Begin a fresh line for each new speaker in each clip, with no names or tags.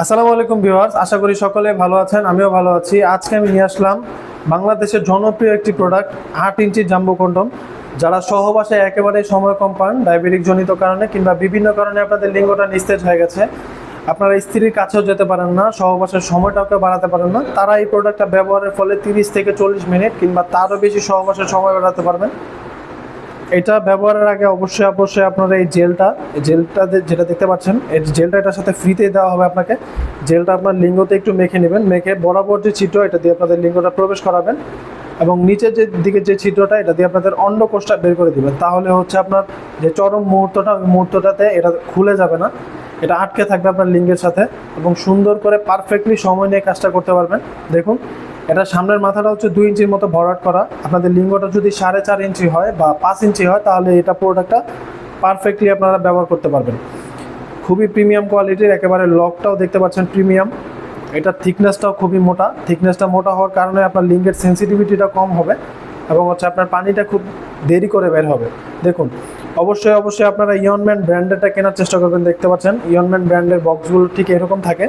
আসসালামু আলাইকুম ভিউয়ার্স, আশা করি সকলে ভালো আছেন। আমিও ভালো আছি। আজকে আমি নিয়ে আসলাম বাংলাদেশের জনপ্রিয় একটি প্রোডাক্ট, 8 ইঞ্চি জাম্বো কন্ডম। যারা সহবাসে একেবারে সময় কম পান, ডায়াবেটিক জনিত কারণে কিংবা বিভিন্ন কারণে আপনাদের লিঙ্গটা নিস্তেজ হয়ে গেছে, আপনারা স্ত্রীর কাছেও যেতে পারেন না, সহবাসের সময়টাকে বাড়াতে পারেন না, তারা এই প্রোডাক্টটা ব্যবহারের ফলে 30 থেকে 40 মিনিট কিংবা তারও বেশি সহবাসের সময় বাড়াতে পারবেন। এটা ব্যবহারের আগে অবশ্যই আপনারা এই জেলটা যেটা দেখতে পাচ্ছেন, এই জেলটা এটার সাথে ফ্রিতে দেওয়া হবে আপনাকে। জেলটা আপনার লিঙ্গতে একটু মেখে নেবেন, মেখে বরাবর যে ছিদ্র এটা দিয়ে আপনাদের লিঙ্গটা প্রবেশ করাবেন এবং নিচের যে দিকে যে ছিদ্রটা এটা দিয়ে আপনাদের অন্ডকোষটা বের করে দিবেন। তাহলে হচ্ছে আপনার যে চরম মুহূর্তটা, ওই মুহূর্তটাতে এটা খুলে যাবে না, এটা আটকে থাকবে আপনার লিঙ্গের সাথে এবং সুন্দর করে পারফেক্টলি সময় নিয়ে কাজটা করতে পারবেন। দেখুন, এটা সামনের মাথাটা হচ্ছে 2 ইঞ্চির মতো ভরাট করা। আপনাদের লিঙ্গটা যদি 4.5 ইঞ্চি হয় বা 5 ইঞ্চি হয় তাহলে এটা প্রোডাক্টটা পারফেক্টলি আপনারা ব্যবহার করতে পারবেন। খুবই প্রিমিয়াম কোয়ালিটির, একেবারে লকটাও দেখতে পাচ্ছেন প্রিমিয়াম। এটার থিকনেসটাও খুবই মোটা। থিকনেসটা মোটা হওয়ার কারণে আপনার লিঙ্গের সেন্সিটিভিটিটা কম হবে এবং হচ্ছে আপনার পানিটা খুব দেরি করে বের হবে। দেখুন, অবশ্যই আপনারা ইয়নম্যান ব্র্যান্ডেরটা কেনার চেষ্টা করবেন। দেখতে পাচ্ছেন ইয়নম্যান ব্র্যান্ডের বক্সগুলো ঠিক এরকম থাকে।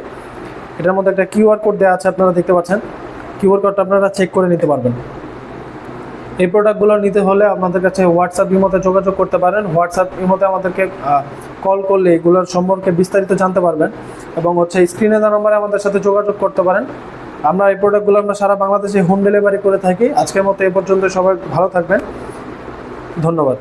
এটার মধ্যে একটা কিউআর কোড দেওয়া আছে, আপনারা দেখতে পাচ্ছেন। কিউআর কোডটা আপনারা চেক করে নিতে পারবেন। এই প্রোডাক্টগুলো নিতে হলে আপনাদের কাছে হোয়াটসঅ্যাপ ইমোতে যোগাযোগ করতে পারেন। হোয়াটসঅ্যাপ ইমোতে আমাদেরকে কল করলে এগুলোর সম্পর্কে বিস্তারিত জানতে পারবেন এবং হচ্ছে স্ক্রিনে দেওয়া নম্বরে আমাদের সাথে যোগাযোগ করতে পারেন। আমরা এই প্রোডাক্টগুলো আমরা সারা বাংলাদেশে হোম ডেলিভারি করে থাকি। আজকের মতো এ পর্যন্ত, সবাই ভালো থাকবেন। ধন্যবাদ।